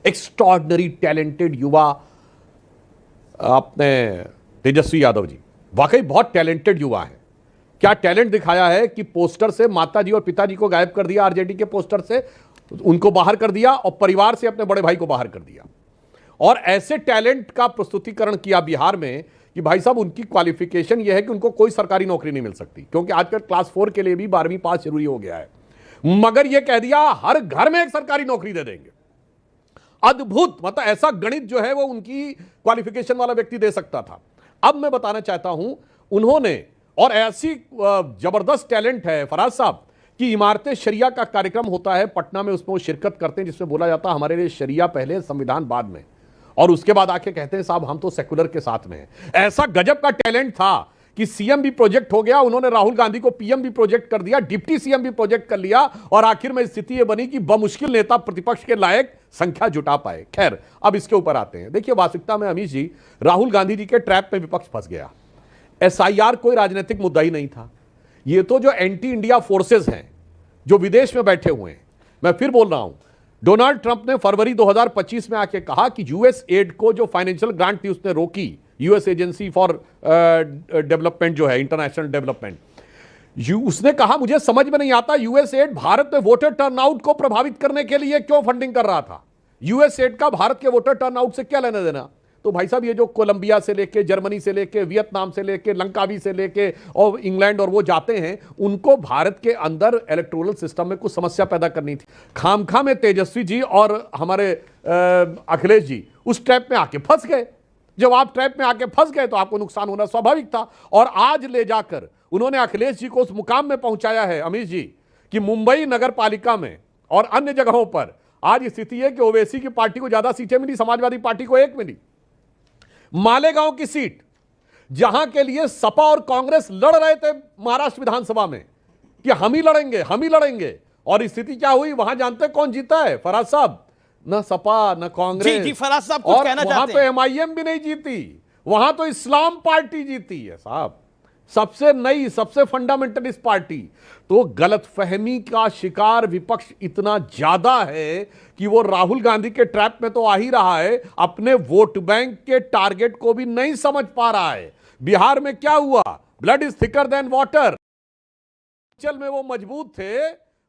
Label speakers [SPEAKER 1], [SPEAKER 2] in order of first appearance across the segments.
[SPEAKER 1] Extraordinary talented युवा अपने तेजस्वी यादव जी वाकई बहुत टैलेंटेड युवा हैं। क्या टैलेंट दिखाया है कि पोस्टर से माताजी और पिताजी को गायब कर दिया, आरजेडी के पोस्टर से उनको बाहर कर दिया और परिवार से अपने बड़े भाई को बाहर कर दिया। और ऐसे टैलेंट का प्रस्तुतिकरण किया बिहार में कि भाई साहब उनकी क्वालिफिकेशन यह है कि उनको कोई सरकारी नौकरी नहीं मिल सकती, क्योंकि आजकल क्लास 4 के लिए भी 12वीं पास जरूरी हो गया है, मगर यह कह दिया हर घर में एक सरकारी नौकरी दे देंगे। अद्भुत, मतलब ऐसा गणित जो है वो उनकी क्वालिफिकेशन वाला व्यक्ति दे सकता था। अब मैं बताना चाहता हूं उन्होंने, और ऐसी जबरदस्त टैलेंट है फराज साहब कि इमारतें शरिया का कार्यक्रम होता है पटना में, उसमें वो शिरकत करते हैं जिसमें बोला जाता है हमारे लिए शरिया पहले संविधान बाद में, और उसके बाद आके कहते हैं साहब हम तो सेकुलर के साथ में हैं। ऐसा गजब का टैलेंट था कि सीएम भी प्रोजेक्ट हो गया, उन्होंने राहुल गांधी को पीएम भी प्रोजेक्ट कर दिया, डिप्टी सीएम भी प्रोजेक्ट कर लिया, और आखिर में स्थिति यह बनी कि बमुश्किल नेता प्रतिपक्ष के लायक संख्या जुटा पाए। खैर अब इसके ऊपर आते हैं। देखिए वास्तविकता में अमीश जी, राहुल गांधी जी के ट्रैप में विपक्ष फंस गया। एसआईआर कोई राजनीतिक मुद्दा ही नहीं था, ये तो जो एंटी इंडिया फोर्सेस हैं जो विदेश में बैठे हुए हैं। मैं फिर बोल रहा हूं, डोनाल्ड ट्रंप ने फरवरी 2025 में आके कहा कि यूएस एड को जो फाइनेंशियल ग्रांट थी उसने रोकी, यूएस एजेंसी फॉर डेवलपमेंट जो है, इंटरनेशनल डेवलपमेंट, उसने कहा मुझे समझ में नहीं आता यूएस एड भारत में वोटर टर्नआउट को प्रभावित करने के लिए क्यों फंडिंग कर रहा था। यूएस एड का भारत के वोटर टर्नआउट से क्या लेना देना। तो भाई साहब ये जो कोलंबिया से लेके, जर्मनी से लेके, वियतनाम से लेके, लंकावी से लेके और इंग्लैंड और वो जाते हैं, उनको भारत के अंदर इलेक्टोरल सिस्टम में कुछ समस्या पैदा करनी थी। खामखा में तेजस्वी जी और हमारे अखिलेश जी उस ट्रैप में आके फंस गए। जब आप ट्रैप में आके फंस गए तो आपको नुकसान होना स्वाभाविक था, और आज ले जाकर उन्होंने अखिलेश जी को उस मुकाम में पहुंचाया है अमीश जी कि मुंबई नगर पालिका में और अन्य जगहों पर आज स्थिति है कि ओवैसी की पार्टी को ज्यादा सीटें मिली, समाजवादी पार्टी को 1 मिली। मालेगांव की सीट जहां के लिए सपा और कांग्रेस लड़ रहे थे महाराष्ट्र विधानसभा में कि हम ही लड़ेंगे हम ही लड़ेंगे, और स्थिति क्या हुई वहां जानते हैं कौन जीता है फराज साहब? न सपा न कांग्रेस।
[SPEAKER 2] जी फराज साहब कुछ कहना चाहते हैं।
[SPEAKER 1] वहां तो एमआईएम भी नहीं जीती, वहां तो इस्लाम पार्टी जीती है साहब, सबसे नई सबसे फंडामेंटलिस्ट पार्टी। तो गलतफहमी का शिकार विपक्ष इतना ज्यादा है कि वो राहुल गांधी के ट्रैप में तो आ ही रहा है, अपने वोट बैंक के टारगेट को भी नहीं समझ पा रहा है। बिहार में क्या हुआ? Blood is thicker than water. चल में वो मजबूत थे,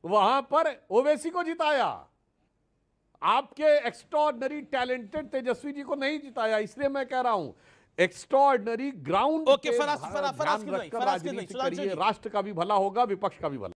[SPEAKER 1] वहां पर ओवैसी को जिताया, आपके एक्स्ट्रॉर्डनरी टैलेंटेड तेजस्वी जी को नहीं जिताया। इसलिए मैं कह रहा हूं एक्स्ट्रॉर्डनरी ग्राउंड
[SPEAKER 2] ओके, फराज
[SPEAKER 1] राष्ट्र का भी भला होगा, विपक्ष का भी भला।